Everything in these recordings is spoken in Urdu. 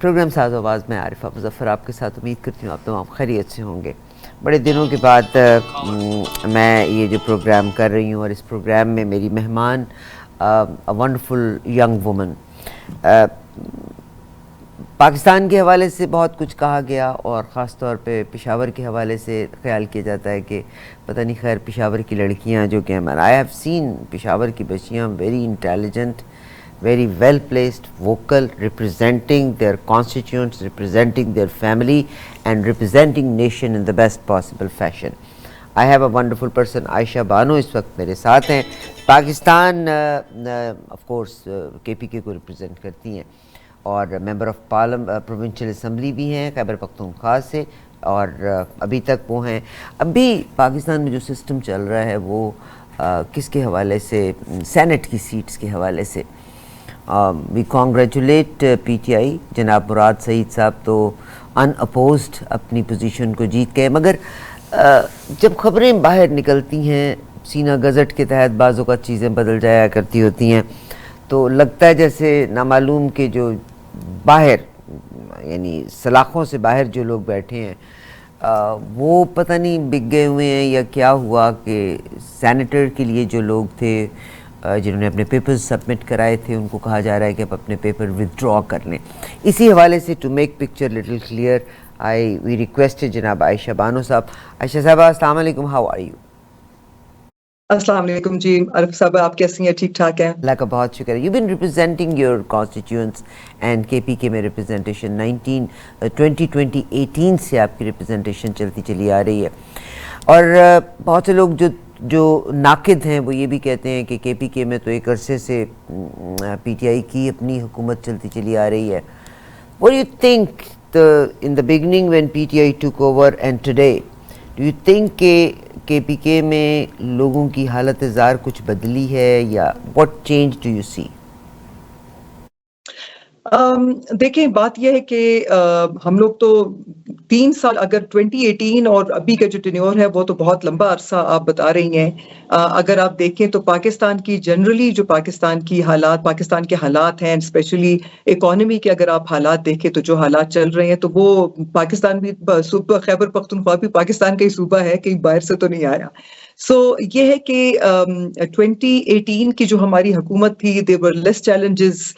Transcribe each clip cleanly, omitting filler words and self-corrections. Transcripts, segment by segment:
پروگرام ساز آواز میں عارفہ مظفر آپ کے ساتھ. امید کرتی ہوں آپ تمام خیریت سے ہوں گے. بڑے دنوں کے بعد میں یہ جو پروگرام کر رہی ہوں اور اس پروگرام میں میری مہمان ونڈرفل ینگ وومن. پاکستان کے حوالے سے بہت کچھ کہا گیا اور خاص طور پہ پشاور کے حوالے سے خیال کیا جاتا ہے کہ پتہ نہیں خیر پشاور کی لڑکیاں جو کہ آئی ہیو سین پشاور کی بچیاں very intelligent, very well placed, vocal, representing their constituents, representing their family and representing nation in the best possible fashion. I have a wonderful person, عائشہ بانو اس وقت میرے ساتھ ہیں. پاکستان of course KPK کو ریپرزینٹ کرتی ہیں اور ممبر آف پروونشل اسمبلی بھی ہیں خیبر پختونخوا سے, اور ابھی تک وہ ہیں. ابھی پاکستان میں جو سسٹم چل رہا ہے وہ کس کے حوالے سے, سینٹ کی سیٹس کے حوالے سے. وی کانگریچولیٹ پی ٹی آئی, جناب مراد سعید صاحب تو ان اپوزڈ اپنی پوزیشن کو جیت گئے, مگر جب خبریں باہر نکلتی ہیں سینہ گزٹ کے تحت بعض اوقات چیزیں بدل جایا کرتی ہوتی ہیں, تو لگتا ہے جیسے نامعلوم کہ جو باہر یعنی سلاخوں سے باہر جو لوگ بیٹھے ہیں وہ پتہ نہیں بک گئے ہوئے ہیں یا کیا ہوا کہ سینیٹر کے لیے جو لوگ تھے جنہوں نے اپنے پیپرز سبمٹ کرائے تھے ان کو کہا جا رہا ہے کہ آپ اپنے پیپر ودرا کر لیں. اسی حوالے سے to make picture little clear we request جناب عائشہ بانو صاحب. عائشہ صاحبہ السلام علیکم, ہاؤ آر یو؟ السلام علیکم جی عارف صاحب, آپ کیسی ہیں؟ ٹھیک ٹھاک ہیں, اللہ کا بہت شکر ہے. You been representing your constituents and K P کے میں ریپرزینٹیشن 2018 سے آپ کی ریپرزینٹیشن چلتی چلی آ رہی ہے, اور بہت سے لوگ جو ناقد ہیں وہ یہ بھی کہتے ہیں کہ پی کے میں تو ایک عرصے سے پی ٹی آئی کی اپنی حکومت چلتی چلی آ رہی ہے. What do you think in the beginning when PTI took over and today, do you think کہ پی کے میں لوگوں کی حالت زار کچھ بدلی ہے یا what change do you see؟ دیکھیں بات یہ ہے کہ ہم لوگ تو 3 سال, اگر 2018 اور ابھی کا جو ٹینیور ہے وہ تو بہت لمبا عرصہ آپ بتا رہی ہیں. اگر آپ دیکھیں تو پاکستان کی جنرلی جو پاکستان کے حالات ہیں, اسپیشلی اکانومی کے اگر آپ حالات دیکھیں تو جو حالات چل رہے ہیں تو وہ پاکستان بھی صوبہ خیبر پختونخوا بھی پاکستان کا ہی صوبہ ہے, کہیں باہر سے تو نہیں آیا. یہ ہے کہ 2018 کی جو ہماری حکومت تھی there were less challenges.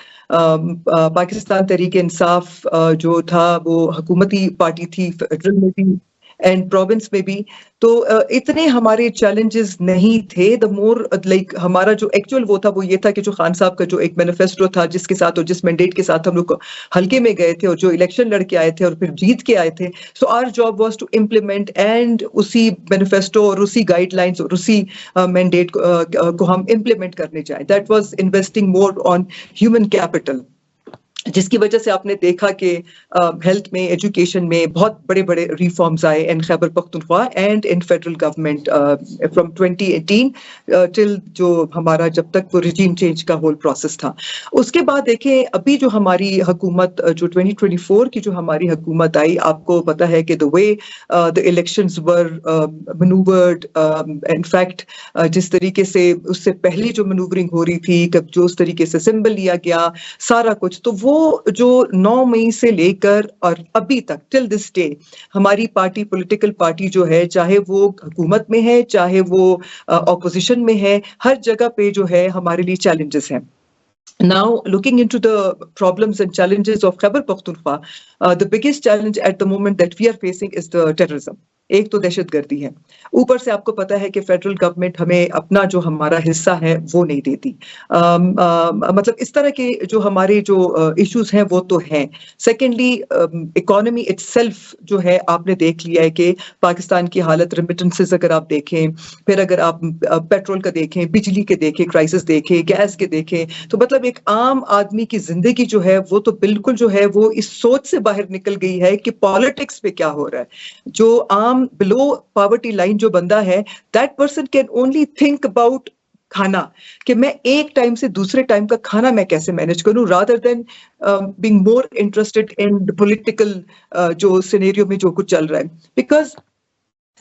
Pakistan Tehreek Insaf جو تھا وہ حکومتی پارٹی تھی, فیڈرل میں بھی اینڈ پروونس میں بھی, تو اتنے ہمارے چیلنجز نہیں تھے. دا مور لائک ہمارا جو ایکچوئل وہ تھا وہ یہ تھا کہ جو خان صاحب کا جو ایک مینیفیسٹو تھا جس کے ساتھ اور جس مینڈیٹ کے ساتھ ہم لوگ حلقے میں گئے تھے اور جو الیکشن لڑ کے آئے تھے اور پھر جیت کے آئے تھے, so our job was to implement and اسی مینیفیسٹو اور اسی گائیڈ لائنس اور اسی مینڈیٹ کو ہم امپلیمنٹ کرنے جائیں. That was investing more on human capital, جس کی وجہ سے آپ نے دیکھا کہ ہیلتھ میں, ایجوکیشن میں بہت بڑے بڑے ریفارمز آئے in Khyber Pakhtunkhwa and in federal government from 2018 till جو ہمارا جب تک وہ ریجیم چینج کا ہول پروسیس تھا. اس کے بعد دیکھیں ابھی جو ہماری حکومت جو 2024 کی جو ہماری حکومت آئی, آپ کو پتا ہے کہ the way the elections were maneuvered, in fact جس طریقے سے اس سے پہلے جو منوورنگ ہو رہی تھی, جو اس طریقے سے سمبل لیا گیا سارا کچھ, تو وہ جو 9 مئی سے لے کر اور ابھی تک ٹل دس ڈے ہماری پارٹی, پولیٹیکل پارٹی جو ہے, چاہے وہ حکومت میں ہے چاہے وہ اپوزیشن میں ہے, ہر جگہ پہ جو ہے ہمارے لیے چیلنجز ہیں. Now looking into the problems and challenges of Khyber Pakhtunkhwa, the biggest challenge at the moment that we are facing is the terrorism. ایک تو دہشت گردی ہے, اوپر سے آپ کو پتا ہے کہ فیڈرل گورنمنٹ ہمیں اپنا جو ہمارا حصہ ہے وہ نہیں دیتی. مطلب اس طرح کے جو ہمارے جو ایشوز ہیں وہ تو ہیں. سیکنڈلی اکانومی اٹ سیلف جو ہے آپ نے دیکھ لیا ہے کہ پاکستان کی حالت, ریمیٹنسز اگر آپ دیکھیں, پھر اگر آپ پیٹرول کا دیکھیں, بجلی کے دیکھیں, کرائسس دیکھیں, گیس کے دیکھیں, تو مطلب ایک عام آدمی کی زندگی جو ہے وہ تو بالکل جو ہے وہ اس سوچ سے باہر نکل گئی ہے کہ پالیٹکس پہ کیا ہو رہا ہے. جو عام بلو پاورٹی لائن جو بندہ ہے, that person can only think about کھانا, کہ میں ایک ٹائم سے دوسرے ٹائم کا کھانا میں کیسے مینج کروں, rather than being more interested in political جو سینیریو میں جو کچھ چل رہا ہے. Because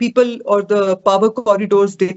people or the power corridors they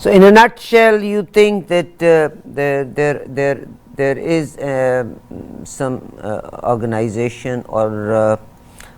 So in a nutshell, you think that there is some organization or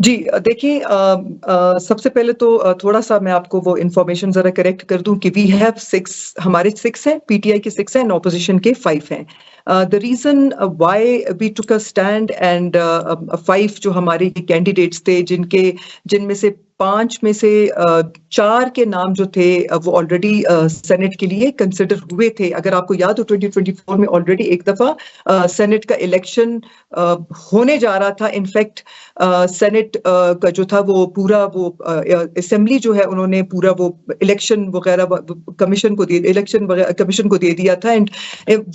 جی دیکھیں سب سے پہلے تو تھوڑا سا میں آپ کو وہ انفارمیشن ذرا کریکٹ کر دوں کہ وی ہیو 6 ہمارے 6 ہیں پی ٹی آئی کے 6 ہیں اپوزیشن کے 5 ہیں. The reason why we took a stand and 5 جو ہمارے کینڈیڈیٹس تھے جن میں سے 5 میں سے 4 کے نام جو تھے وہ آلریڈی سینٹ کے لیے کنسیڈر ہوئے تھے. اگر آپ کو یاد ہو 2024 میں آلریڈی ایک دفعہ سینٹ کا الیکشن ہونے جا رہا تھا. انفیکٹ سینٹ کا جو تھا وہ پورا وہ اسمبلی جو ہے انہوں نے پورا وہ الیکشن وغیرہ کمیشن کو دے دیا تھا اینڈ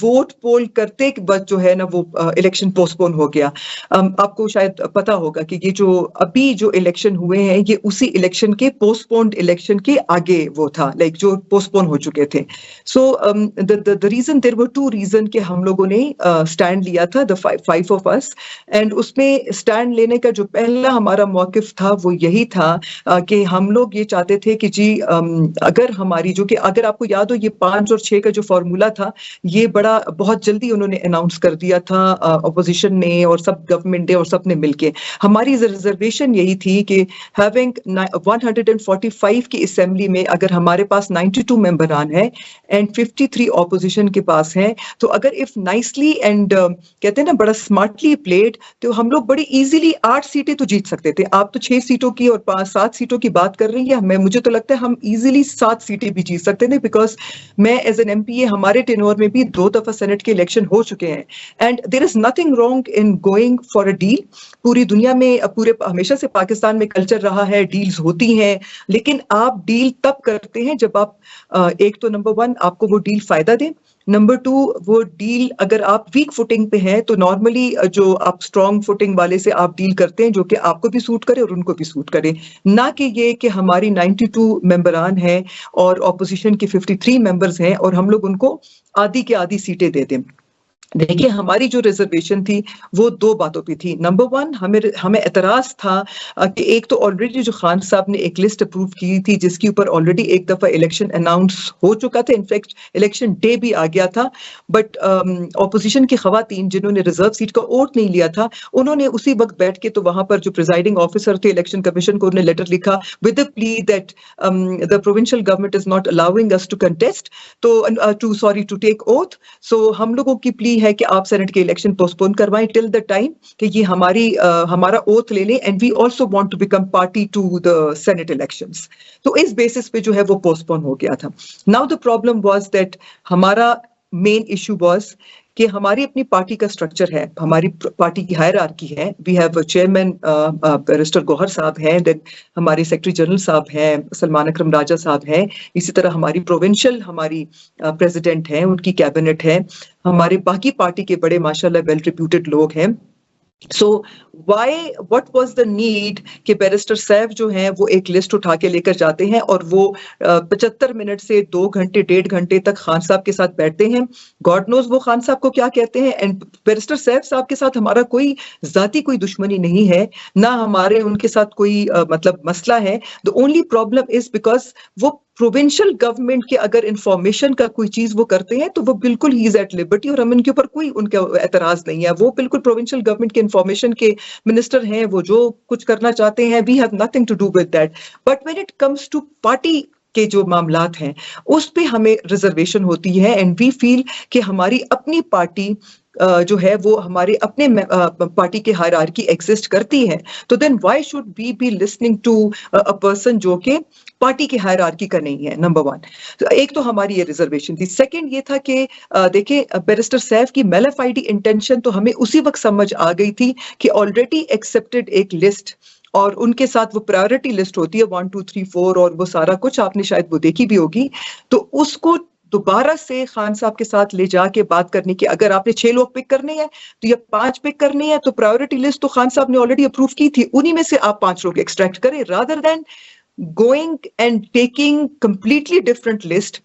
ووٹ پول کرتے وقت جو ہے نا وہ الیکشن پوسٹ پون ہو گیا. آپ کو شاید پتا ہوگا کہ یہ جو ابھی جو الیکشن ہوئے ہیں یہ اسی الیکشن کے پوسٹ پونڈ الیکشن کے آگے وہ تھا لائک جو پوسٹ پون ہو چکے تھے. سو the reason there were 2 reason کہ ہم لوگوں نے اسٹینڈ لیا تھا the 5 of us اینڈ اس میں اسٹینڈ لینے کا جو پہلا ہمارا موقف تھا وہ یہی تھا کہ ہم لوگ یہ چاہتے تھے کہ جی اگر ہماری جو کہ اگر آپ کو یاد ہو یہ 5 اور 6 کا جو فارمولا تھا یہ بہت جلدی انہوں نے اناؤنس کر دیا تھا اپوزیشن نے اور سب گورنمنٹ نے اور سب نے مل کے. ہماری ریزرویشن یہی تھی کہ ہیونگ 145 کی اسمبلی میں اگر ہمارے پاس 92 ممبران ہیں اینڈ 53 اپوزیشن کے پاس ہیں تو اگر اف نائسلی اینڈ کہتے ہیں نا بڑا اسمارٹلی پلیڈ تو ہم لوگ بڑی ایزیلی 8 سیٹیں تو جیت سکتے تھے. آپ تو 6 سیٹوں کی اور 7 سیٹوں کی بات کر رہی ہیں. مجھے تو لگتا ہے ہم ایزیلی 7 سیٹیں بھی جیت سکتے تھے بیکاز میں ایز این ایم پی اے ہمارے ٹینور میں بھی 2 دفعہ سینٹ کے الیکشن ہو چکے ہیں and there is nothing wrong in going for a deal. پوری دنیا میں ہمیشہ سے پاکستان میں کلچر رہا ہے ڈیلز ہوتی ہیں لیکن آپ ڈیل تب کرتے ہیں جب آپ ایک تو نمبر 1 آپ کو وہ ڈیل فائدہ دیں, نمبر 2 وہ ڈیل اگر آپ ویک فوٹنگ پہ ہیں تو نارملی جو آپ اسٹرانگ فوٹنگ والے سے آپ ڈیل کرتے ہیں جو کہ آپ کو بھی سوٹ کرے اور ان کو بھی سوٹ کرے, نہ کہ یہ کہ ہماری 92 ممبران ہیں اور اپوزیشن کے 53 ممبرز ہیں اور ہم لوگ ان کو آدھی کے آدھی سیٹیں دے دیں. دیکھیے ہماری جو ریزرویشن تھی وہ 2 باتوں پہ تھی. نمبر 1 ہمیں اعتراض تھا کہ ایک تو آلریڈی جو خان صاحب نے ایک لسٹ اپروو کی تھی جس کے اوپر آلریڈی ایک دفعہ الیکشن اناؤنس ہو چکا تھا, انفیکٹ الیکشن ڈے بھی آ گیا تھا, بٹ اپوزیشن کی خواتین جنہوں نے ریزرو سیٹ کا ووٹ نہیں لیا تھا انہوں نے اسی وقت بیٹھ کے تو وہاں پر جو پریزائڈنگ آفیسر تھے الیکشن کمیشن کو انہوں نے لیٹر لکھا ود اے پلی that the provincial government is not allowing us to contest to take oath. So ہم لوگوں کی پلی ہے کہ آپ سینٹ کے الیکشن پوسٹ پون کروائیں ٹل دا ٹائم کہ یہ ہمارا اوتھ لے لیں and we also want to become party to the senate elections. تو اس بیسس پہ جو ہے وہ پوسٹ پون ہو گیا تھا. Now the problem was that ہمارا مین ایشو واز کہ ہماری اپنی پارٹی کا سٹرکچر ہے, ہماری پارٹی کی ہائرارکی ہے. وی ہیو چیئرمین بیرسٹر گوہر صاحب ہیں, دین ہمارے سیکرٹری جنرل صاحب ہیں سلمان اکرم راجہ صاحب ہیں, اسی طرح ہماری پروونشل ہماری پریزیڈنٹ ہیں, ان کی کیبنٹ ہے, ہمارے باقی پارٹی کے بڑے ماشاءاللہ ویل ریپیوٹیڈ لوگ ہیں. سو what was the need کہ بیرسٹر سیف جو ہیں وہ ایک لسٹ اٹھا کے لے کر جاتے ہیں اور وہ 75 منٹ سے 2 گھنٹے 1.5 گھنٹے تک خان صاحب کے ساتھ بیٹھتے ہیں. گاڈ نوز وہ خان صاحب کو کیا کہتے ہیں. اینڈ بیرسٹر سیف صاحب کے ساتھ ہمارا کوئی ذاتی کوئی دشمنی نہیں ہے, نہ ہمارے ان کے ساتھ کوئی مطلب مسئلہ ہے. the only problem is because وہ پروونشل گورنمنٹ کے اگر انفارمیشن کا کوئی چیز وہ کرتے ہیں تو وہ بالکل ہی از ایٹ لبرٹی اور ہم ان کے اوپر کوئی ان کا اعتراض نہیں ہے. وہ بالکل پروونشل گورنمنٹ کے انفارمیشن کے منسٹر ہیں, وہ جو کچھ کرنا چاہتے ہیں we have nothing to do with that. But when it comes to party کے جو معاملات ہیں اس پہ ہمیں ریزرویشن ہوتی ہے اینڈ وی فیل کہ ہماری اپنی پارٹی جو ہے وہ ہمارے اپنے پارٹی کے ہائرارکی ایگزسٹ کرتی ہے. تو then why should we be listening to a person جو کہ پارٹی کے ہائرارکی کا نہیں ہے. نمبر 1 تو ایک تو ہماری یہ ریزرویشن تھی. سیکنڈ یہ تھا کہ دیکھیں بیرسٹر سیف کی میلیفائڈ انٹینشن تو ہمیں اسی وقت سمجھ آ گئی تھی کہ آلریڈی ایکسیپٹڈ ایک لسٹ اور ان کے ساتھ وہ پرائیورٹی لسٹ ہوتی ہے 1 2 3 4 اور وہ سارا کچھ آپ نے شاید وہ دیکھی بھی ہوگی. تو اس کو دوبارہ سے خان صاحب کے ساتھ لے جا کے بات کرنے کی, اگر آپ نے 6 لوگ پک کرنے ہیں تو یا 5 پک کرنے ہیں تو پرائیورٹی لسٹ تو خان صاحب نے آلریڈی اپروو کی تھی, انہی میں سے آپ 5 لوگ ایکسٹریکٹ کریں rather than going and taking completely different list.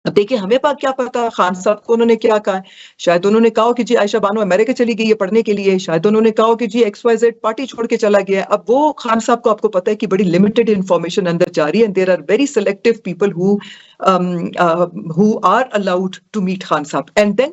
دیکھیں ہمیں کیا پتا خان صاحب کو انہوں نے کیا کہا. شاید انہوں نے کہا کہ جی عائشہ بانو امریکہ چلی گئی ہے پڑھنے کے لیے, شاید انہوں نے کہا کہ جی XYZ پارٹی چھوڑ کے چلا گیا ہے. اب وہ خان صاحب کو آپ کو پتا ہے کہ بڑی لمیٹڈ انفارمیشن اندر جاری ہے and there are very selective people who are allowed to meet Khan صاحب. And then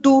2,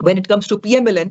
when it comes to PMLN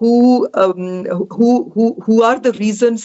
who are the reasons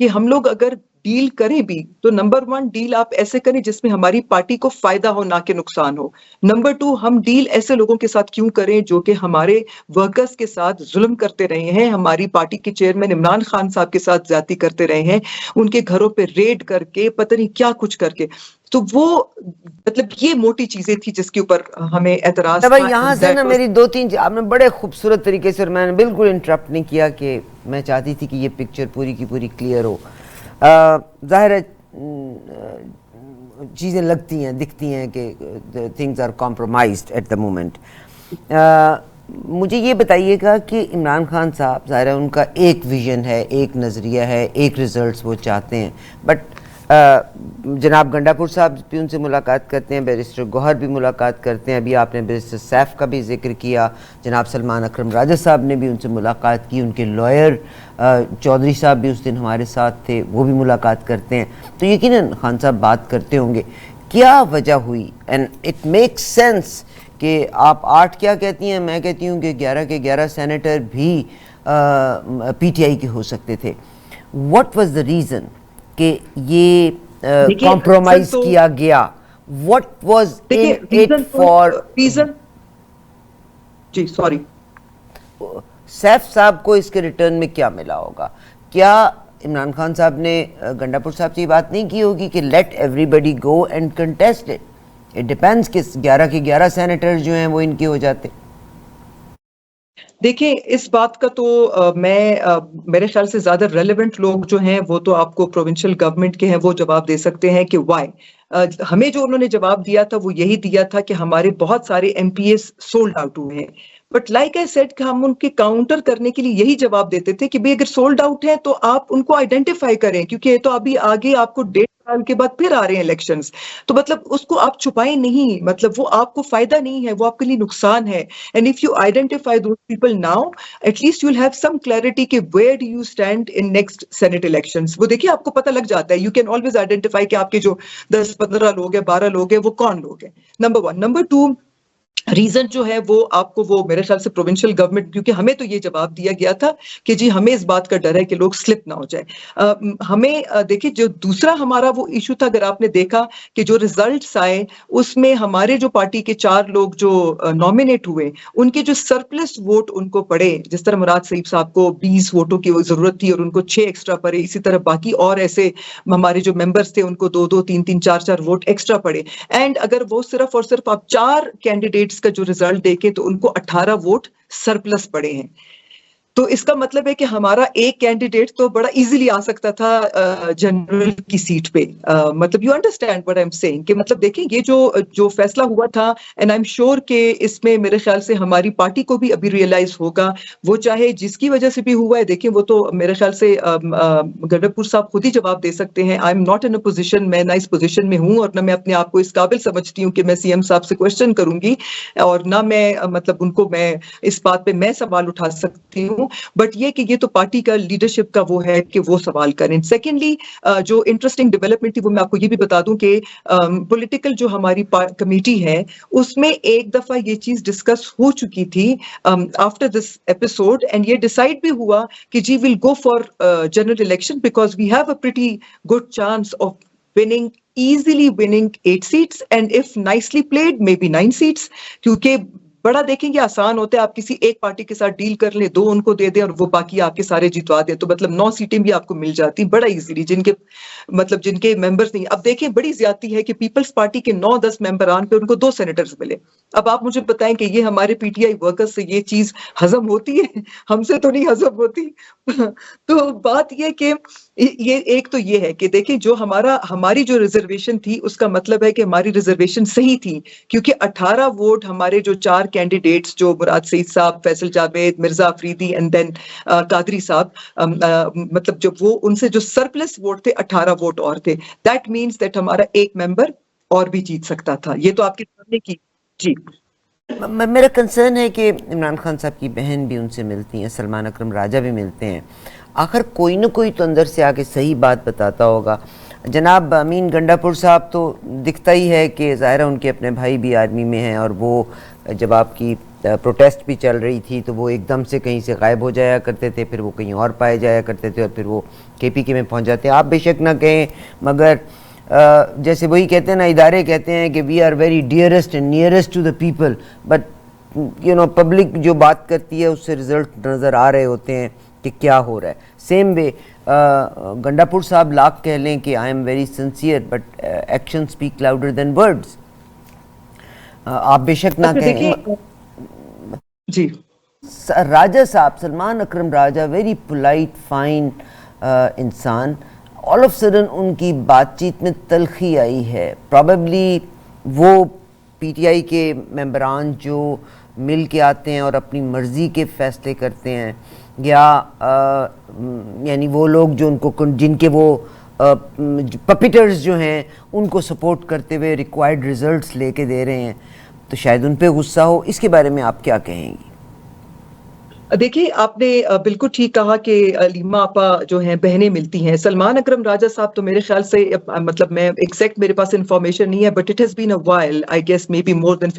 کہ ہم لوگ اگر ڈیل کریں بھی تو نمبر 1 ڈیل آپ ایسے کریں جس میں ہماری پارٹی کو فائدہ ہو نہ کہ نقصان ہو. نمبر 2 ہم ڈیل ایسے لوگوں کے ساتھ کیوں کریں جو کہ ہمارے ورکرز کے ساتھ ظلم کرتے رہے ہیں, ہماری پارٹی کے چیئرمین عمران خان صاحب کے ساتھ زیادتی کرتے رہے ہیں, ان کے گھروں پہ ریڈ کر کے پتہ نہیں کیا کچھ کر کے. تو وہ مطلب یہ موٹی چیزیں تھی جس کے اوپر ہمیں اعتراض تھا. یہاں سے نا میری 2-3 آپ نے بڑے خوبصورت طریقے سے, اور میں نے بالکل انٹرپٹ نہیں کیا کہ میں چاہتی تھی کہ یہ پکچر پوری کی پوری کلیئر ہو. ظاہر ہے چیزیں لگتی ہیں, دکھتی ہیں کہ things are compromised at the moment. مجھے یہ بتائیے گا کہ عمران خان صاحب ظاہر ہے ان کا ایک ویژن ہے, ایک نظریہ ہے, ایک ریزلٹس وہ چاہتے ہیں, بٹ جناب گنڈا پور صاحب بھی ان سے ملاقات کرتے ہیں, بیرسٹر گوہر بھی ملاقات کرتے ہیں, ابھی آپ نے بیرسٹر سیف کا بھی ذکر کیا, جناب سلمان اکرم راجہ صاحب نے بھی ان سے ملاقات کی, ان کے لائر چودھری صاحب بھی اس دن ہمارے ساتھ تھے, وہ بھی ملاقات کرتے ہیں. تو یقیناً خان صاحب بات کرتے ہوں گے. کیا وجہ ہوئی, اینڈ اٹ میکس سینس کہ آپ 8 کیا کہتی ہیں, میں کہتی ہوں کہ 11 کے 11 سینیٹر بھی پی ٹی آئی کے ہو سکتے تھے. واٹ واز دا ریزن کہ یہ کمپرومائز کیا گیا؟ What was it for reason? جی سوری, سیف صاحب کو اس کے ریٹرن میں کیا ملا ہوگا؟ کیا عمران خان صاحب نے گنڈا پور صاحب سے یہ بات نہیں کی ہوگی کہ let everybody go and contest it, it depends کہ 11 کے 11 سینیٹر جو ہیں وہ ان کے ہو جاتے؟ دیکھیں اس بات کا تو میں میرے خیال سے زیادہ ریلیونٹ لوگ جو ہیں وہ تو آپ کو پروونشل گورنمنٹ کے ہیں, وہ جواب دے سکتے ہیں کہ وائی. ہمیں جو انہوں نے جواب دیا تھا وہ یہی دیا تھا کہ ہمارے بہت سارے MPs sold out ہوئے ہیں. بٹ لائک آئی سیڈ کہ ہم ان کے کاؤنٹر کرنے کے لیے یہی جواب دیتے تھے کہ بھئی اگر سولڈ آؤٹ ہے تو آپ ان کو آئیڈینٹیفائی کریں, کیونکہ یہ تو ابھی آگے آپ کو 1.5 سال کے بعد پھر آ رہے ہیں الیکشنز, تو مطلب اس کو آپ چھپائیں نہیں, مطلب وہ آپ کو فائدہ نہیں ہے, وہ آپ کے لیے نقصان ہے. And if you identify those people now, at least you will have some clarity کہ where do you stand in next senate elections. وہ دیکھیے آپ کو پتہ لگ جاتا ہے, یو کین آلویز آئیڈینٹیفائی کہ آپ کے جو 10-15 لوگ ہیں, 12 لوگ ہیں, وہ کون لوگ ہیں. نمبر 1. نمبر 2, ریزن جو ہے وہ آپ کو, وہ میرے خیال سے پروونشل گورنمنٹ, کیونکہ ہمیں تو یہ جواب دیا گیا تھا کہ جی ہمیں اس بات کا ڈر ہے کہ لوگ سلپ نہ ہو جائے. ہمیں دیکھیں جو دوسرا ہمارا وہ ایشو تھا, اگر آپ نے دیکھا کہ جو ریزلٹس آئے اس میں ہمارے جو پارٹی کے 4 لوگ جو نامینیٹ ہوئے ان کے جو سرپلس ووٹ ان کو پڑے, جس طرح مراد سعید صاحب کو 20 ووٹوں کی ضرورت تھی اور ان کو 6 ایکسٹرا پڑے, اسی طرح باقی اور ایسے ہمارے جو ممبرس تھے ان کو 2-2, 3-3, 4-4 ووٹ ایکسٹرا پڑے. اینڈ اگر وہ صرف اور صرف آپ 4 کینڈیڈیٹس کا جو ریزلٹ دیکھیں تو ان کو 18 ووٹ سرپلس پڑے ہیں. تو اس کا مطلب ہے کہ ہمارا ایک کینڈیڈیٹ تو بڑا ایزیلی آ سکتا تھا جنرل کی سیٹ پہ. مطلب you understand what I am saying کہ مطلب دیکھیں یہ جو فیصلہ ہوا تھا, اینڈ آئی ایم شیور کہ اس میں میرے خیال سے ہماری پارٹی کو بھی ابھی ریئلائز ہوگا, وہ چاہے جس کی وجہ سے بھی ہوا ہے. دیکھیں وہ تو میرے خیال سے گنڈا پور صاحب خود ہی جواب دے سکتے ہیں. I am not in a position, میں نہ اس پوزیشن میں ہوں اور نہ میں اپنے آپ کو اس قابل سمجھتی ہوں کہ میں سی ایم صاحب سے کوشچن کروں گی, اور نہ میں مطلب ان کو میں اس بات پہ میں سوال اٹھا سکتی ہوں. بٹ یہ کہ یہ تو پارٹی کا لیڈرشپ کا وہ ہے کہ وہ سوال کریں. سیکنڈلی جو انٹرسٹنگ ڈیولپمنٹ تھی وہ میں آپ کو یہ بھی بتا دوں کہ پولیٹیکل جو ہماری کمیٹی ہے اس میں ایک دفعہ یہ چیز ڈسکس ہو چکی تھی آفٹر دس ایپیسوڈ, اینڈ یہ ڈیسائیڈ بھی ہوا کہ جی will go for general election because we have a pretty good chance of easily winning 8 seats and if nicely played maybe 9 seats. کیونکہ بڑا دیکھیں گے آسان ہوتا ہے, آپ کسی ایک پارٹی کے ساتھ ڈیل کر لیں, 2 ان کو دے دیں اور وہ باقی آپ کے سارے جتوا دیں, تو مطلب 9 سیٹیں بھی آپ کو مل جاتی بڑا ایزیلی, جن کے ممبرز نہیں. اب دیکھیں بڑی زیادتی ہے کہ پیپلز پارٹی کے 9-10 ممبران پہ ان کو 2 سینیٹرز ملے. اب آپ مجھے بتائیں کہ یہ ہمارے پی ٹی آئی ورکرز سے یہ چیز ہضم ہوتی ہے؟ ہم سے تو نہیں ہضم ہوتی. تو بات یہ کہ یہ ایک تو یہ ہے کہ دیکھیں جو ہماری جو ریزرویشن تھی اس کا مطلب ہے کہ ہماری ریزرویشن صحیح تھی, کیونکہ 18 ووٹ ہمارے جو 4 کینڈیڈیٹس جو مراد سعید صاحب, فیصل جاوید, مرزا افریدی اینڈ دین قادری صاحب, مطلب جو وہ ان سے جو سرپلس ووٹ تھے 18 ووٹ اور تھے, دیٹ مینس دیٹ ہمارا ایک ممبر اور بھی جیت سکتا تھا. یہ تو آپ کے سامنے کی. جی میرا کنسرن ہے کہ عمران خان صاحب کی بہن بھی ان سے ملتی ہیں, سلمان اکرم راجہ بھی ملتے ہیں, آخر کوئی نہ کوئی تو اندر سے آ کے صحیح بات بتاتا ہوگا. جناب امین گنڈا پور صاحب تو دکھتا ہی ہے کہ ظاہر ہے ان کے اپنے بھائی بھی آرمی میں ہیں, اور وہ جب آپ کی پروٹیسٹ بھی چل رہی تھی تو وہ ایک دم سے کہیں سے غائب ہو جایا کرتے تھے, پھر وہ کہیں اور پائے جایا کرتے تھے, اور پھر وہ KPK میں پہنچ جاتے ہیں. آپ بے شک نہ کہیں, مگر جیسے وہی کہتے ہیں نا, ادارے کہتے ہیں کہ we are very dearest and nearest to the people, but public جو بات کرتی ہے اس سے رزلٹ نظر آ رہے ہوتے ہیں کہ کیا ہو رہا ہے. سیم وے گنڈاپور صاحب لاکھ کہہ لیں کہ I am very sincere, but action speak louder than words. آپ بے شک نہ کہیں. جی راجہ صاحب, سلمان اکرم راجہ, ویری پولائٹ فائن انسان, آل آف سڈن ان کی بات چیت میں تلخی آئی ہے. پرابیبلی وہ PTI کے ممبران جو مل کے آتے ہیں اور اپنی مرضی کے فیصلے کرتے ہیں, یا یعنی وہ لوگ جو ان کو, جن کے وہ پپیٹرز جو ہیں ان کو سپورٹ کرتے ہوئے ریکوائرڈ ریزلٹس لے کے دے رہے ہیں, تو شاید ان پہ غصہ ہو. اس کے بارے میں آپ کیا کہیں گی؟ دیکھیے, آپ نے بالکل ٹھیک کہا کہ علیمہ آپا جو ہیں بہنیں ملتی ہیں. سلمان اکرم راجہ صاحب تو میرے خیال سے, مطلب میں ایگزیکٹ میرے پاس انفارمیشن نہیں ہے, but it has been a while, I guess may be more than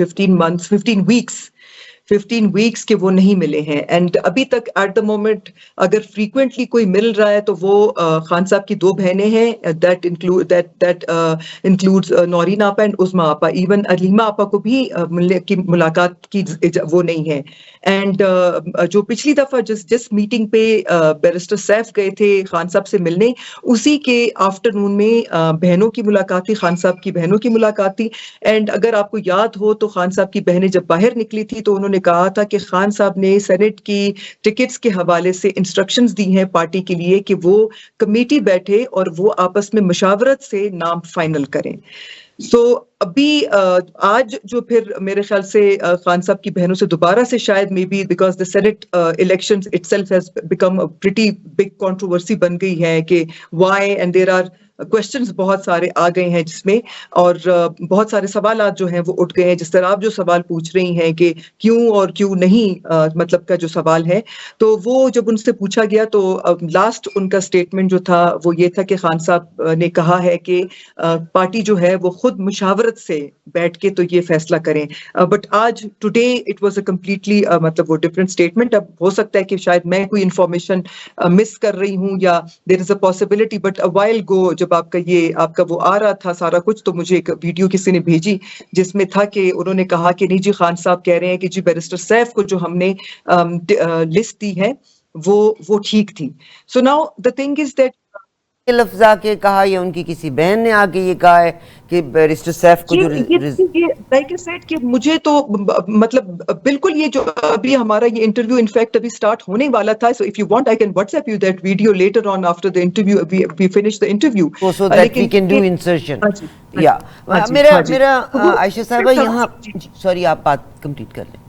15 weeks کے وہ نہیں ملے ہیں. اینڈ ابھی تک ایٹ دا مومنٹ اگر فریکوینٹلی کوئی مل رہا ہے تو وہ خان صاحب کی 2 بہنیں ہیں, دیٹ انکلوڈز نورین آپا اینڈ عظمیٰ آپا. ایون علیمہ آپا کو بھی ملنے کی ملاقات کی وہ نہیں ہے. اینڈ جو پچھلی دفعہ جس میٹنگ پہ بیرسٹر سیف گئے تھے خان صاحب سے ملنے, اسی کے آفٹرنون میں بہنوں کی ملاقات تھی, خان صاحب کی بہنوں کی ملاقات تھی. اینڈ اگر آپ کو یاد ہو تو خان صاحب کی بہنیں جب باہر نکلی تھی تو انہوں نے کہا تھا کہ خان صاحب نے سینٹ کی ٹکٹس کے حوالے سے انسٹرکشنز دی ہیں پارٹی کے لیے کہ وہ کمیٹی بیٹھے اور وہ آپس میں مشاورت سے نام فائنل کریں. سو ابھی آج جو پھر میرے خیال سے خان صاحب کی بہنوں سے دوبارہ سے شاید may be because the senate elections itself has become a pretty big controversy بن گئی ہے کہ why, and there are questions بہت سارے آ گئے ہیں جس میں, اور بہت سارے سوالات جو ہیں وہ اٹھ گئے ہیں. جس طرح آپ جو سوال پوچھ رہی ہیں کہ کیوں اور کیوں نہیں, مطلب کا جو سوال ہے, تو وہ جب ان سے پوچھا گیا تو لاسٹ ان کا اسٹیٹمنٹ جو تھا وہ یہ تھا کہ خان صاحب نے کہا ہے کہ پارٹی جو ہے وہ خود مشاورت سے بیٹھ کے تو یہ فیصلہ کریں. بٹ آج today it was a completely مطلب وہ ڈفرینٹ اسٹیٹمنٹ. اب ہو سکتا ہے کہ شاید میں کوئی انفارمیشن مس کر رہی ہوں یا there is a possibility, but a while go جب آپ کا وہ آ رہا تھا سارا کچھ, تو مجھے ایک ویڈیو کسی نے بھیجی جس میں تھا کہ انہوں نے کہا کہ نہیں جی, خان صاحب کہہ رہے ہیں کہ جی بیرسٹر سیف کو جو ہم نے لسٹ دی ہے وہ ٹھیک تھی. So now the thing is that لفظ آ کے کہا یا ان کی کسی بہن نے آ کے یہ کہا ہے کہ بیرسٹر سیف کو جو لائک سیٹ کہ مجھے تو مطلب بالکل یہ جو ابھی ہمارا یہ انٹرویو انفیکٹ ابھی سٹارٹ ہونے والا تھا, so if you want I can WhatsApp you that video later on after the interview, we finish the interview so that we can do insertion. یا میرا عائشہ صاحبہ یہاں, سوری آپ بات کمپلیٹ کر لیں.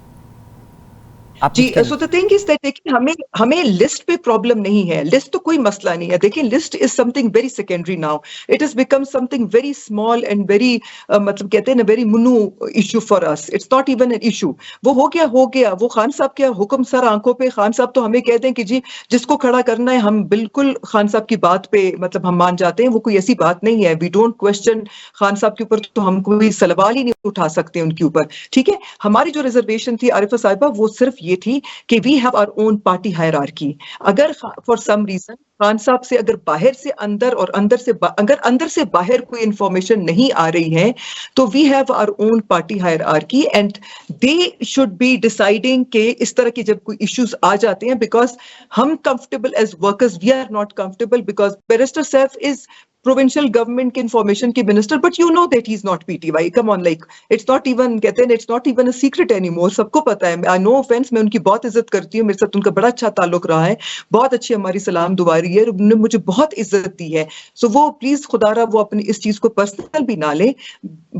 جی, سو دا تھنگ از دیٹ دیکھیں ہمیں لسٹ پہ پرابلم نہیں ہے, لسٹ تو کوئی مسئلہ نہیں ہے. دیکھیں list is something very secondary now, it has become something very small and very مطلب کہتے ہیں نا very minor issue for us, it's not even an issue. وہ ہو گیا, وہ خان صاحب کیا حکم سر آنکھوں پہ, خان صاحب تو ہمیں کہتے ہیں کہ جی جس کو کھڑا کرنا ہے ہم بالکل خان صاحب کی بات پہ مطلب ہم مان جاتے ہیں, وہ کوئی ایسی بات نہیں ہے. وی ڈونٹ کوشچن خان صاحب کے اوپر, تو ہم کوئی سوال ہی نہیں اٹھا سکتے ان کے اوپر. ٹھیک ہے, ہماری جو ریزرویشن تھی عارفہ صاحبہ وہ صرف یہ تھی کہ we have our own party hierarchy. اگر for some reason Khan sahab سے اگر باہر سے اندر اور اگر اندر سے باہر کوئی انفارمیشن نہیں آ رہی ہے تو we have our own party hierarchy, and they should be deciding کہ اس طرح کے جب کوئی ایشوز آ جاتے ہیں, بیکاز ہم comfortable as workers, we are not comfortable, because barrister Saif is provincial government کے انفارمیشن کے minister, but you know that he is not PTY. Come on, like it's not even, کہتے ہیں it's not even a secret any more, سب کو پتا ہے. آئی نو آفینس, میں ان کی بہت عزت کرتی ہوں, میرے ساتھ ان کا بڑا اچھا تعلق رہا ہے, بہت اچھی ہماری سلام دعاری ہے, انہوں نے مجھے بہت عزت دی ہے. سو وہ پلیز خدا را وہ اپنی اس چیز کو پرسنل بھی نہ لیں.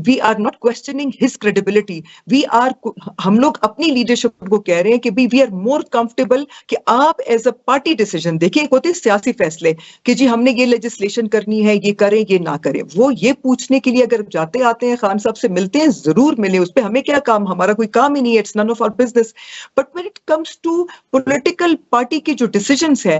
We are not questioning his credibility, ہم لوگ اپنی لیڈرشپ کو کہہ رہے ہیں کہ وی آر مور کمفرٹیبل کہ آپ ایز اے پارٹی ڈیسیجن دیکھیں, ایک ہوتے سیاسی فیصلے کہ جی ہم نے یہ لیجسلیشن کرنی ہے, یہ کریں یہ نہ کریں, وہ یہ پوچھنے کے لیے اگر جاتے آتے ہیں خان صاحب سے ملتے ہیں, ضرور ملیں, اس پہ ہمیں کیا کام, ہمارا کوئی کام ہی نہیں ہے, it's none of our business. But when it comes to political party کے جو ڈیسیجنز ہیں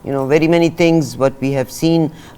you know very many things what we have seen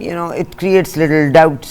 you know it creates little doubts.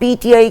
PTI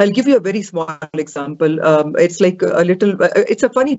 I'll give you a very small example. It's like a little, it's a funny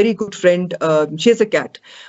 very good friend, she has a cat,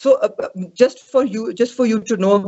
So just for you to know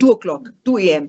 2 AM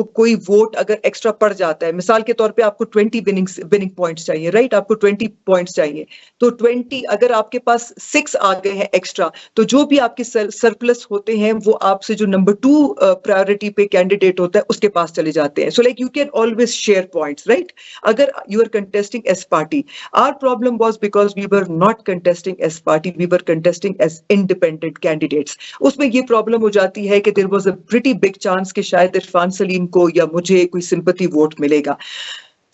کو کوئی ووٹ اگر ایکسٹرا پڑ جاتا ہے, مثال کے طور پہ آپ کو 20 وننگ پوائنٹس چاہیے, رائٹ, آپ کو 20 پوائنٹس چاہیے, تو 20 اگر آپ کے پاس 6 آ گئے ہیں ایکسٹرا, تو جو بھی آپ کے سرپلس ہوتے ہیں وہ آپ سے جو نمبر 2 پرائیورٹی پہ کینڈیڈیٹ ہوتا ہے اس کے پاس چلے جاتے ہیں. So like you can always share points, right, اگر you are contesting as party. Our problem was because we were not contesting as party, we were contesting as independent candidates. اس میں یہ پرابلم ہو جاتی ہے کہ there was a pretty big chance کہ شاید عرفان سلیم کو یا مجھے کوئی سمپتھی ووٹ ملے گا.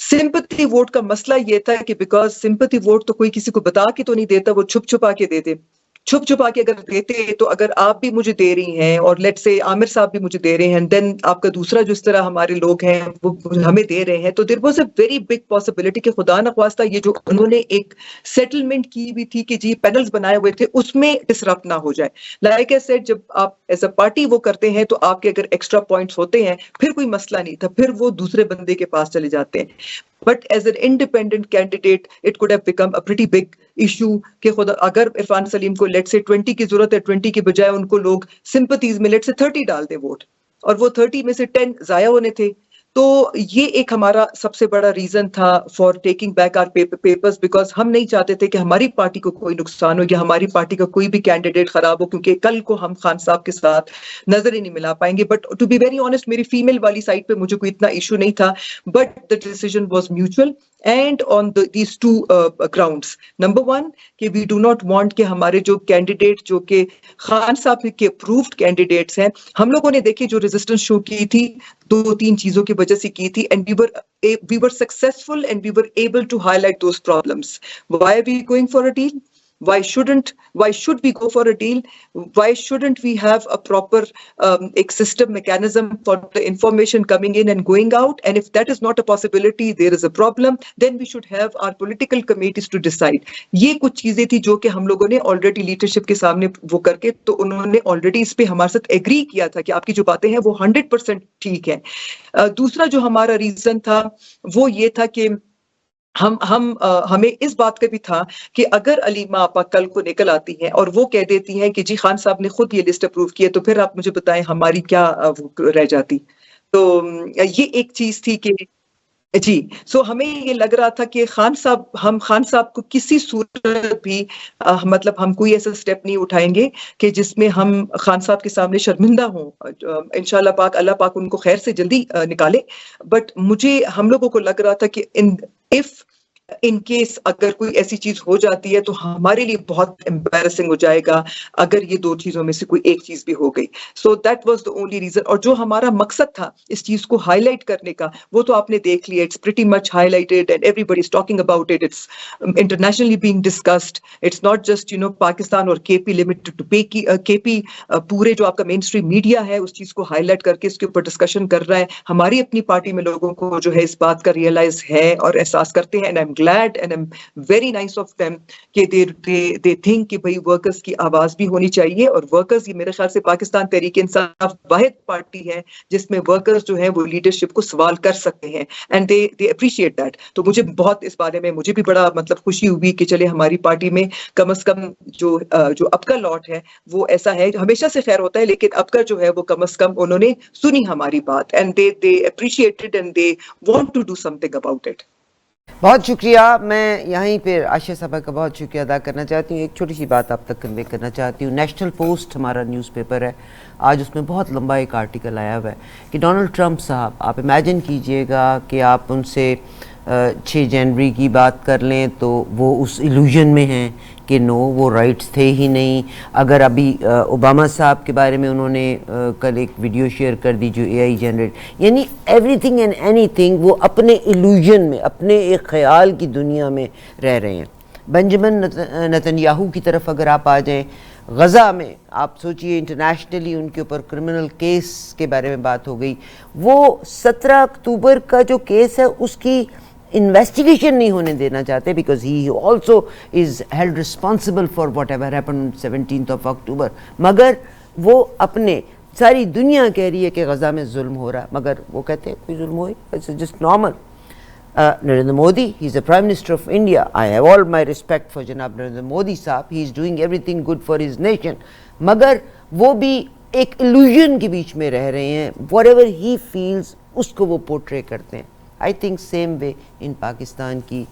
سمپتھی ووٹ کا مسئلہ یہ تھا کہ بیکاز سمپتھی ووٹ تو کوئی کسی کو بتا کے تو نہیں دیتا, وہ چھپ چھپا کے دیتے. چھپ چھپا کے اگر دیتے تو اگر آپ بھی مجھے دے رہی ہیں اور لیٹ سے عامر صاحب بھی مجھے دے رہے ہیں, دین آپ کا دوسرا جس طرح ہمارے لوگ ہیں وہ ہمیں دے رہے ہیں, تو دیر was a very big possibility کہ خدا نخواستہ یہ جو انہوں نے ایک سیٹلمنٹ کی بھی تھی کہ جی پینلز بنائے ہوئے تھے اس میں ڈسرپٹ نہ ہو جائے. لائک اے سیڈ, جب آپ ایز اے پارٹی وہ کرتے ہیں تو آپ کے اگر ایکسٹرا پوائنٹس ہوتے ہیں پھر کوئی مسئلہ نہیں تھا, پھر وہ دوسرے بندے کے پاس چلے جاتے ہیں. But as an independent candidate, it could have become a pretty big issue کہ خدا اگر عرفان سلیم کو لیٹ سے 20 کی ضرورت ہے, 20 کی بجائے ان کو لوگ سمپتیز میں لیٹ سے 30 ڈال دیں ووٹ, اور وہ 30 میں سے 10 ضائع ہونے تھے. تو یہ ایک ہمارا سب سے بڑا ریزن تھا for taking back our papers, because ہم نہیں چاہتے تھے کہ ہماری پارٹی کو کوئی نقصان ہو یا ہماری پارٹی کا کوئی بھی کینڈیڈیٹ خراب ہو, کیونکہ کل کو ہم خان صاحب کے ساتھ نظر ہی نہیں ملا پائیں گے. But to be very honest, میری فیمیل والی سائڈ پہ مجھے کوئی اتنا ایشو نہیں تھا, but the decision was mutual and on these two grounds. Number one, کہ we do not want کہ ہمارے جو کینڈیڈیٹ جو کہ خان صاحب کے اپرووڈ کینڈیڈیٹس ہیں, ہم لوگوں نے دیکھیں جو ریزسٹنس شو کی تھی 2-3 چیزوں کی وجہ سے کی تھی, and we were successful and we were able to highlight those problems. Why are we going for a deal? Why should we go for a deal? Why shouldn't we have a proper system mechanism for the information coming in and going out? And if that is not a possibility, there is a problem, then we should have our political committees to decide. یہ کچھ چیزیں تھی جو کہ ہم لوگوں نے آلریڈی لیڈرشپ کے سامنے وہ کر کے, تو انہوں نے آلریڈی اس پہ ہمارے ساتھ ایگری کیا تھا کہ آپ کی جو باتیں ہیں وہ 100% ٹھیک ہیں. دوسرا جو ہمارا ریزن تھا وہ یہ تھا کہ ہمیں اس بات کا بھی تھا کہ اگر علیمہ آپا کل کو نکل آتی ہیں اور وہ کہہ دیتی ہیں کہ جی خان صاحب نے خود یہ لسٹ اپروو کی ہے, تو پھر آپ مجھے بتائیں ہماری کیا رہ جاتی. تو یہ ایک چیز تھی کہ جی, سو ہمیں یہ لگ رہا تھا کہ ہم خان صاحب کو کسی صورت بھی مطلب ہم کوئی ایسا سٹیپ نہیں اٹھائیں گے کہ جس میں ہم خان صاحب کے سامنے شرمندہ ہوں. انشاءاللہ پاک, اللہ پاک ان کو خیر سے جلدی نکالے. بٹ ہم لوگوں کو لگ رہا تھا کہ ان کیس اگر کوئی ایسی چیز ہو جاتی ہے تو ہمارے لیے بہت امبیرسنگ ہو جائے گا اگر یہ 2 چیزوں میں سے کوئی ایک چیز بھی ہو گئی. So that was the only reason. اور جو ہمارا مقصد تھا اس چیز کو ہائی لائٹ کرنے کا وہ تو آپ نے دیکھ لیا, it's pretty much highlighted and everybody is talking about it, it's internationally being discussed. It's not just Pakistan اور کے پی لمیٹڈ ٹو کے پی, پورے جو آپ کا مین اسٹریم میڈیا ہے اس چیز کو ہائی لائٹ کر کے اس کے اوپر ڈسکشن کر رہا ہے. ہماری اپنی پارٹی میں لوگوں کو جو ہے اس بات کا ریئلائز ہے اور احساس کرتے ہیں, and I'm glad and I'm very nice of them کہ they think کہ بھئی ورکرز کی آواز بھی ہونی چاہیے. اور ورکرز, یہ میرے خیال سے پاکستان تحریک انصاف واحد پارٹی ہے جس میں ورکرز جو ہیں وہ لیڈرشپ کو سوال کر سکتے ہیں, and they appreciate that. تو مجھے بہت اس بارے میں مجھے بھی بڑا مطلب خوشی ہوئی کہ چلے ہماری پارٹی میں کم از کم جو اب کا لاٹ ہے وہ ایسا ہے, ہمیشہ سے خیر ہوتا ہے لیکن اب کا جو ہے وہ کم از کم انہوں نے سنی ہماری بات, and they appreciate it and they want to do something about it. بہت شکریہ. میں یہیں پہ عائشہ صاحبہ کا بہت شکریہ ادا کرنا چاہتی ہوں. ایک چھوٹی سی بات آپ تک کنوے کرنا چاہتی ہوں. نیشنل پوسٹ ہمارا نیوز پیپر ہے, آج اس میں بہت لمبا ایک آرٹیکل آیا ہوا ہے کہ ڈونلڈ ٹرمپ صاحب, آپ امیجن کیجئے گا کہ آپ ان سے 6 جنوری کی بات کر لیں تو وہ اس ایلوژن میں ہیں کہ نو وہ رائٹس تھے ہی نہیں. اگر ابھی اوباما صاحب کے بارے میں انہوں نے کل ایک ویڈیو شیئر کر دی جو اے آئی جنریٹ, یعنی every thing and any thing وہ اپنے ایلوژن میں, اپنے ایک خیال کی دنیا میں رہ رہے ہیں. بنجمن نتنیاہو کی طرف اگر آپ آ جائیں, غزہ میں آپ سوچئے انٹرنیشنلی ان کے اوپر کرمنل کیس کے بارے میں بات ہو گئی. وہ 17 اکتوبر کا جو کیس ہے اس کی انویسٹیگیشن نہیں ہونے دینا چاہتے, because he also is held responsible for what ever happen 17 اکتوبر. مگر وہ اپنے, ساری دنیا کہہ رہی ہے کہ غزہ میں ظلم ہو رہا ہے, مگر وہ کہتے ہیں کوئی ظلم ہوئی, it's just normal. Narendra Modi, he is the Prime Minister of India. I have all my respect for Janab Narendra Modi صاحب, he is doing everything good for his nation. مگر وہ بھی ایک illusion کے بیچ میں رہ رہے ہیں. Whatever he feels اس کو وہ پورٹرے کرتے ہیں. آئی تھنک سیم وے ان پاکستان کی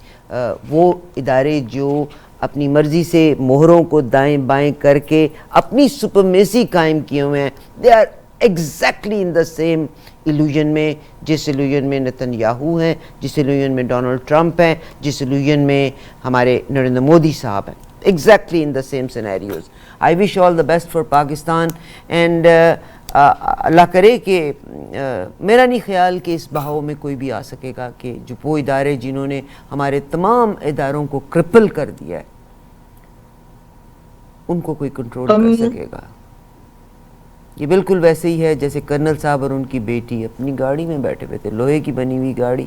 وہ ادارے جو اپنی مرضی سے مہروں کو دائیں بائیں کر کے اپنی سپرمیسی قائم کیے ہوئے ہیں, they are exactly in the same illusion میں جس ایلوژن میں نتن یاہو ہیں, جس ایلوژن میں ڈونلڈ ٹرمپ ہیں, جس ایلوژن میں ہمارے نریندر مودی صاحب ہیں. Exactly in the same scenarios. I wish all the best for Pakistan and اللہ کرے کہ میرا نہیں خیال کہ اس بہاؤ میں کوئی بھی آ سکے گا کہ جو وہ ادارے جنہوں نے ہمارے تمام اداروں کو کرپل کر دیا ہے ان کو کوئی کنٹرول کر سکے گا. یہ بالکل ویسے ہی ہے جیسے کرنل صاحب اور ان کی بیٹی اپنی گاڑی میں بیٹھے ہوئے تھے, لوہے کی بنی ہوئی گاڑی,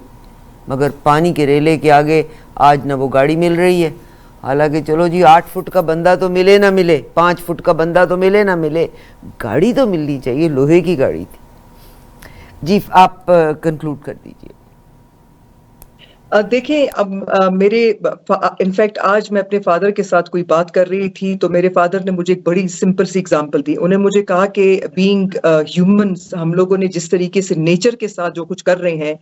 مگر پانی کے ریلے کے آگے آج نہ وہ گاڑی مل رہی ہے. حالانکہ چلو جی 8 فٹ کا بندہ تو ملے نہ ملے, 5 فٹ کا بندہ تو ملے نہ ملے, گاڑی تو ملنی چاہیے, لوہے کی گاڑی تھی. جی آپ کنکلوڈ کر دیجئے. دیکھیں اب میرے انفیکٹ آج میں اپنے فادر کے ساتھ کوئی بات کر رہی تھی تو میرے فادر نے مجھے ایک بڑی سمپل سی اگزامپل دی. انہیں مجھے کہا کہ بینگ ہیومنز ہم لوگوں نے جس طریقے سے نیچر کے ساتھ جو کچھ کر رہے ہیں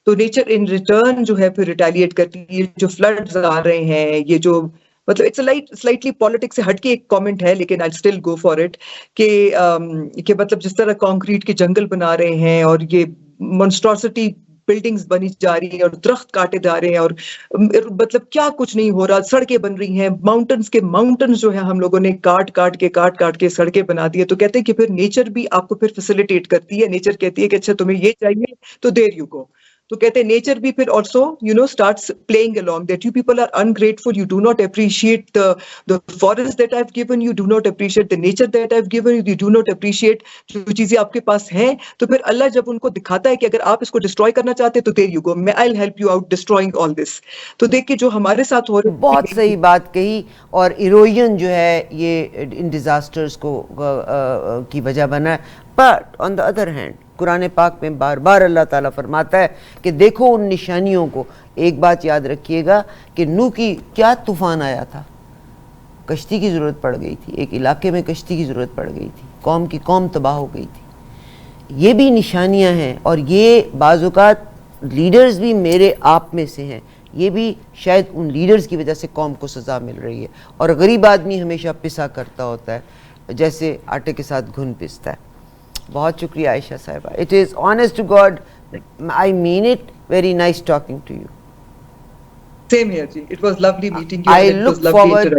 تو نیچر ان ریٹرن جو ہے پھر ریٹیلیٹ کرتی ہے. جو فلڈز آ رہے ہیں, یہ جو مطلب اٹس سلائٹلی پالیٹکس سے ہٹ کے ایک کامنٹ ہے لیکن I still go for it کہ مطلب جس طرح کانکریٹ کے جنگل بنا رہے ہیں اور یہ مونسٹراسٹی بلڈنگز بنی جا رہی ہیں اور درخت کاٹے جا رہے ہیں اور مطلب کیا کچھ نہیں ہو رہا, سڑکیں بن رہی ہیں, ماؤنٹنز جو ہے ہم لوگوں نے کاٹ کے سڑکیں بنا دی ہے. تو کہتے ہیں کہ پھر نیچر بھی آپ کو پھر فیسیلیٹیٹ کرتی ہے. نیچر کہتی ہے کہ اچھا تمہیں یہ چاہیے تو دیر یو گو. تو کہتے ہیں نیچر بھی پھر also starts playing along that you people are ungrateful, you do not appreciate the forest that I've given you, do not appreciate the nature that I've given you, you do not appreciate جو چیزیں آپ کے پاس ہیں. تو پھر اللہ جب ان کو دکھاتا ہے کہ اگر آپ اس کو ڈسٹروائے کرنا چاہتے تو there you go, I'll help you out destroying all this. تو دیکھ کے جو ہمارے ساتھ ہو رہا ہے بہت صحیح بات کہی. اور ایروژن جو ہے یہ ان ڈیزاسٹرز کو کی وجہ بنا ہے. But on the other hand Quran پاک میں بار بار اللہ تعالیٰ فرماتا ہے کہ دیکھو ان نشانیوں کو. ایک بات یاد رکھیے گا کہ نوح کی کیا طوفان آیا تھا, کشتی کی ضرورت پڑ گئی تھی, ایک علاقے میں کشتی کی ضرورت پڑ گئی تھی, قوم کی قوم تباہ ہو گئی تھی. یہ بھی نشانیاں ہیں اور یہ بعض اوقات لیڈرز بھی میرے آپ میں سے ہیں, یہ بھی شاید ان لیڈرز کی وجہ سے قوم کو سزا مل رہی ہے. اور غریب آدمی ہمیشہ پسا کرتا ہوتا ہے جیسے آٹے کے ساتھ گھن پستا ہے. بہت شکریہ Ayesha sahiba. It is honest to God, I mean it, very nice talking to you. Same here جی, it was lovely meeting you. I look forward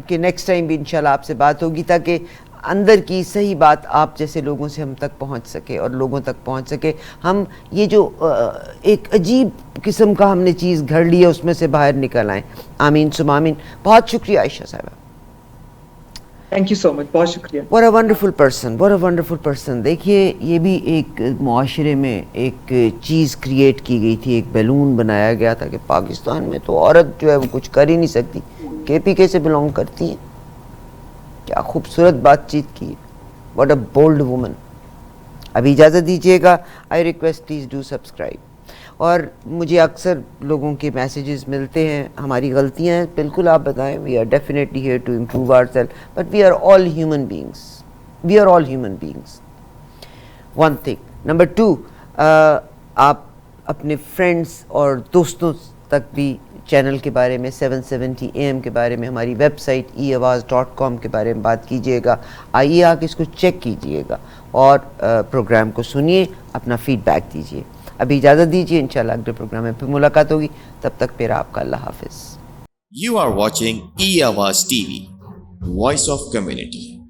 کہ نیکسٹ ٹائم بھی انشاءاللہ آپ سے بات ہوگی تاکہ اندر کی صحیح بات آپ جیسے لوگوں سے ہم تک پہنچ سکے اور لوگوں تک پہنچ سکے. ہم یہ جو ایک عجیب قسم کا ہم نے چیز گھڑ لی ہے اس میں سے باہر نکل آئیں. آمین ثم آمین. بہت شکریہ عائشہ صاحبہ. تھینک یو سو مچ, بہت شکریہ. what a wonderful person, what a wonderful person. دیکھیے یہ بھی ایک معاشرے میں ایک چیز کریٹ کی گئی تھی, ایک بیلون بنایا گیا تھا کہ پاکستان میں تو عورت جو ہے وہ کچھ کر ہی نہیں سکتی. KPK سے بلونگ کرتی ہیں. کیا خوبصورت بات چیت کی. what a bold woman. ابھی اجازت دیجیے گا. I request please do subscribe. اور مجھے اکثر لوگوں کے میسیجز ملتے ہیں, ہماری غلطیاں ہیں بالکل آپ بتائیں. We are definitely here to improve our self, but we are all human beings. We are all human beings. One thing. Number 2, آپ اپنے فرینڈس اور دوستوں تک بھی چینل کے بارے میں 770 AM کے بارے میں, ہماری ویب سائٹ eawaz.com کے بارے میں بات کیجیے گا. آئیے آ کے اس کو چیک کیجیے گا اور پروگرام کو سنیے, اپنا فیڈ بیک دیجیے. ابھی اجازت دیجیے, انشاءاللہ اگلے پروگرام میں پھر ملاقات ہوگی. تب تک میرا آپ کا اللہ حافظ. You are watching eAwaz TV, Voice of Community.